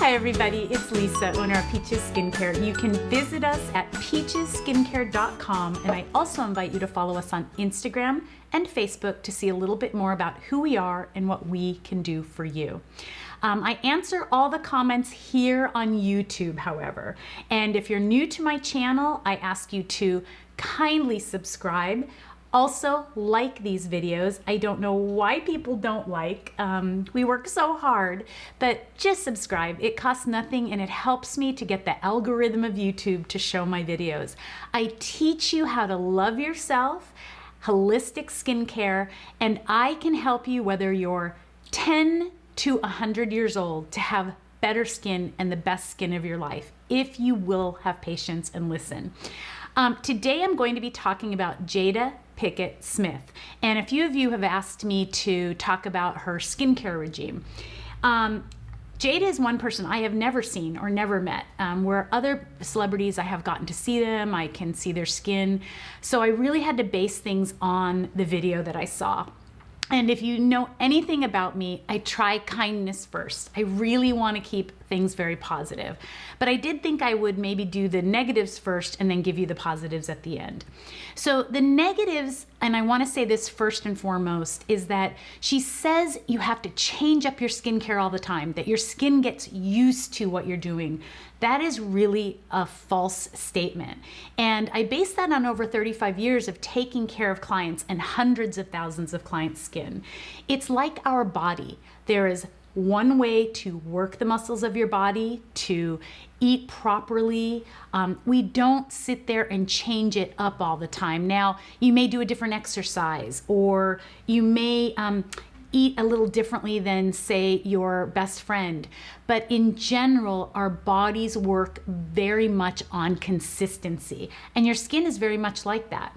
Hi everybody, it's Lisa, owner of Peaches Skincare. You can visit us at peachesskincare.com, and I also invite you to follow us on Instagram and Facebook to see a little bit more about who we are and what we can do for you. I answer all the comments here on YouTube, however, and if you're new to my channel, I ask you to kindly subscribe. Also, like these videos. I don't know why people don't like. We work so hard, but just subscribe. It costs nothing and it helps me to get the algorithm of YouTube to show my videos. I teach you how to love yourself, holistic skincare, and I can help you whether you're 10 to 100 years old to have better skin and the best skin of your life, if you will have patience and listen. Today I'm going to be talking about Jada Pinkett Smith, and a few of you have asked me to talk about her skincare regime. Jada is one person I have never seen or never met. Where other celebrities, I have gotten to see them, I can see their skin, so I really had to base things on the video that I saw. And if you know anything about me, I try kindness first. I really want to keep things very positive. But I did think I would maybe do the negatives first and then give you the positives at the end. So the negatives, and I want to say this first and foremost, is that she says you have to change up your skincare all the time, that your skin gets used to what you're doing. That is really a false statement. And I base that on over 35 years of taking care of clients and hundreds of thousands of clients' skin. It's like our body. There is one way to work the muscles of your body, to eat properly. We don't sit there and change it up all the time. Now, you may do a different exercise, or you may eat a little differently than, say, your best friend. But in general, our bodies work very much on consistency, and your skin is very much like that.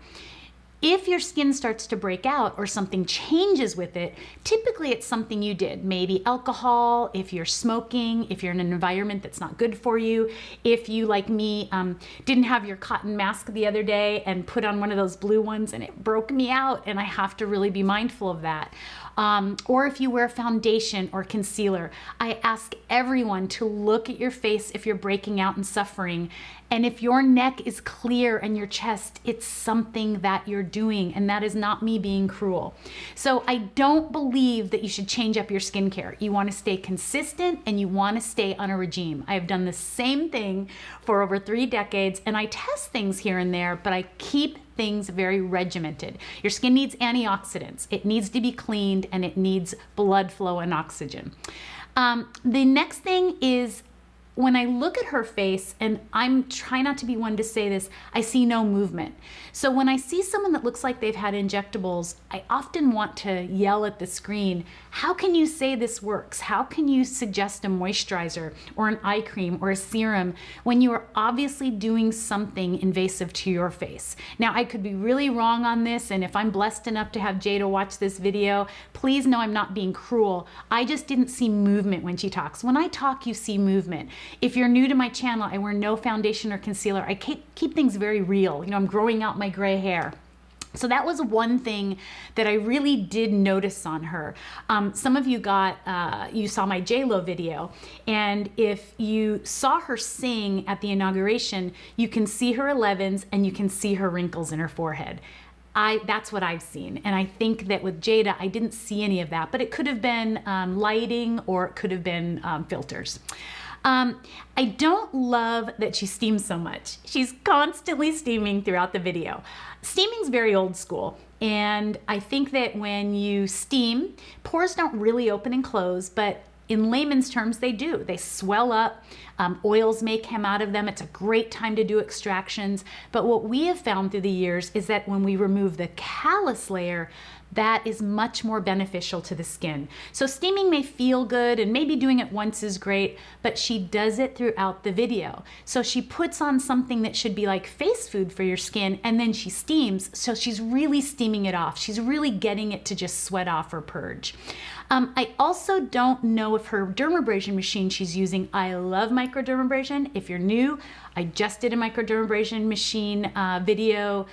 If your skin starts to break out or something changes with it, typically it's something you did. Maybe alcohol, if you're smoking, if you're in an environment that's not good for you, if you, like me, didn't have your cotton mask the other day and put on one of those blue ones and it broke me out, and I have to really be mindful of that. Or if you wear foundation or concealer. I ask everyone to look at your face if you're breaking out and suffering. And if your neck is clear and your chest, it's something that you're doing, and that is not me being cruel. So I don't believe that you should change up your skincare. You want to stay consistent and you want to stay on a regime. I have done the same thing for over 3 decades, and I test things here and there, but I keep things very regimented. Your skin needs antioxidants. It needs to be cleaned, and it needs blood flow and oxygen. The next thing is, when I look at her face, and I'm trying not to be one to say this, I see no movement. So when I see someone that looks like they've had injectables, I often want to yell at the screen, how can you say this works? How can you suggest a moisturizer or an eye cream or a serum when you are obviously doing something invasive to your face? Now, I could be really wrong on this, and if I'm blessed enough to have Jada watch this video, please know I'm not being cruel. I just didn't see movement when she talks. When I talk, you see movement. If you're new to my channel, I wear no foundation or concealer. I keep things very real. You know, I'm growing out my gray hair. So that was one thing that I really did notice on her. Some of you you saw my J-Lo video, and if you saw her sing at the inauguration, you can see her 11s and you can see her wrinkles in her forehead. That's what I've seen. And I think that with Jada, I didn't see any of that, but it could have been lighting, or it could have been filters. I don't love that she steams so much. She's constantly steaming throughout the video. Steaming's very old school, and I think that when you steam, pores don't really open and close, but in layman's terms, they do. They swell up, oils may come out of them. It's a great time to do extractions. But what we have found through the years is that when we remove the callus layer, that is much more beneficial to the skin. So steaming may feel good, and maybe doing it once is great, but she does it throughout the video. So she puts on something that should be like face food for your skin, and then she steams, so she's really steaming it off. She's really getting it to just sweat off or purge. I also don't know if her dermabrasion machine she's using. I love microdermabrasion. If you're new, I just did a microdermabrasion machine video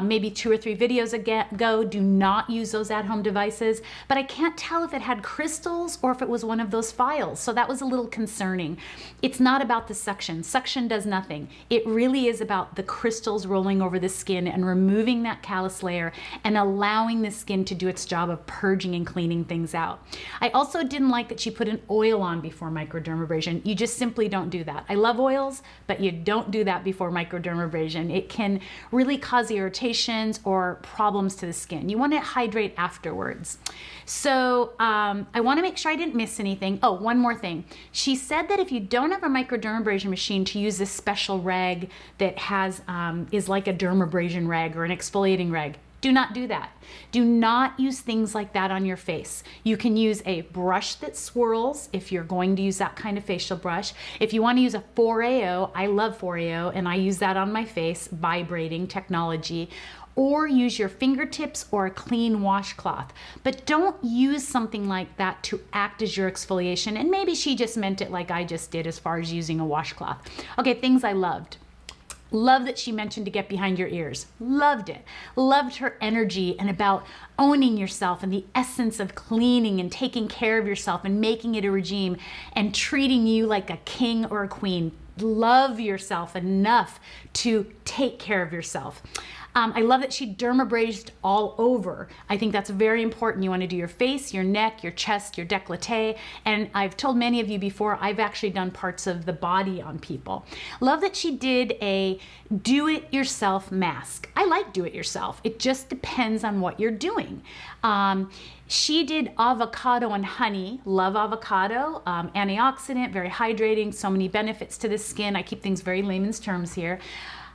maybe 2 or 3 videos ago. Do not use those at-home devices, but I can't tell if it had crystals or if it was one of those files, so that was a little concerning. It's not about the suction. Suction does nothing. It really is about the crystals rolling over the skin and removing that callus layer and allowing the skin to do its job of purging and cleaning things out. I also didn't like that she put an oil on before microdermabrasion. You just simply don't do that. I love oils, but you don't do that before microdermabrasion. It can really cause irritations or problems to the skin. You want to hydrate afterwards. So I want to make sure I didn't miss anything. Oh, one more thing. She said that if you don't have a microdermabrasion machine, to use this special rag that has is like a dermabrasion rag or an exfoliating rag. Do not do that. Do not use things like that on your face. You can use a brush that swirls if you're going to use that kind of facial brush. If you want to use a 4AO, I love 4AO and I use that on my face, vibrating technology. Or use your fingertips or a clean washcloth. But don't use something like that to act as your exfoliation. And maybe she just meant it like I just did as far as using a washcloth. Okay, things I loved. Love that she mentioned to get behind your ears. Loved it. Loved her energy and about owning yourself and the essence of cleaning and taking care of yourself and making it a regime and treating you like a king or a queen. Love yourself enough to take care of yourself. I love that she dermabrased all over. I think that's very important. You want to do your face, your neck, your chest, your décolleté. And I've told many of you before, I've actually done parts of the body on people. Love that she did a do-it-yourself mask. I like do-it-yourself. It just depends on what you're doing. She did avocado and honey. Love avocado. Antioxidant, very hydrating, so many benefits to the skin. I keep things very layman's terms here.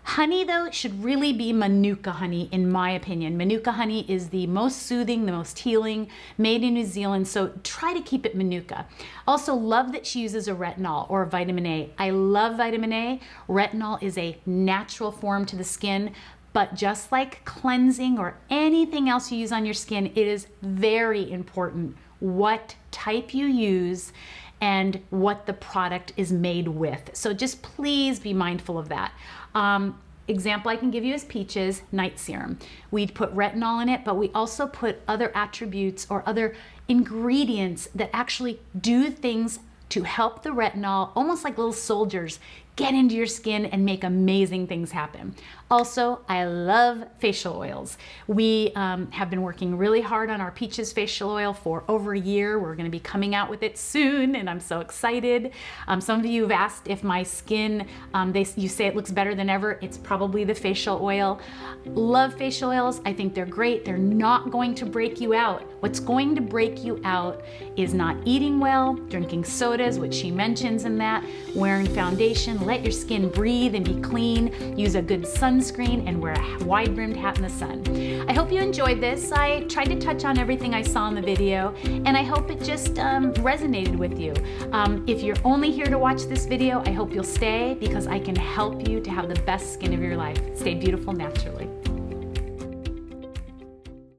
Honey, though, should really be Manuka honey, in my opinion. Manuka honey is the most soothing, the most healing, made in New Zealand, so try to keep it Manuka. Also, love that she uses a retinol or a vitamin A. I love vitamin A. Retinol is a natural form to the skin, but just like cleansing or anything else you use on your skin, it is very important what type you use and what the product is made with. So just please be mindful of that. Example I can give you is Peaches night serum. We'd put retinol in it, but we also put other attributes or other ingredients that actually do things to help the retinol, almost like little soldiers, get into your skin and make amazing things happen. Also, I love facial oils. We have been working really hard on our Peaches facial oil for over a year. We're going to be coming out with it soon, and I'm so excited. Some of you have asked if my skin, you say it looks better than ever. It's probably the facial oil. Love facial oils. I think they're great. They're not going to break you out. What's going to break you out is not eating well, drinking sodas, which she mentions in that, wearing foundation. Let your skin breathe and be clean. Use a good sunscreen and wear a wide-brimmed hat in the sun. I hope you enjoyed this. I tried to touch on everything I saw in the video, and I hope it just resonated with you. If you're only here to watch this video, I hope you'll stay because I can help you to have the best skin of your life. Stay beautiful naturally.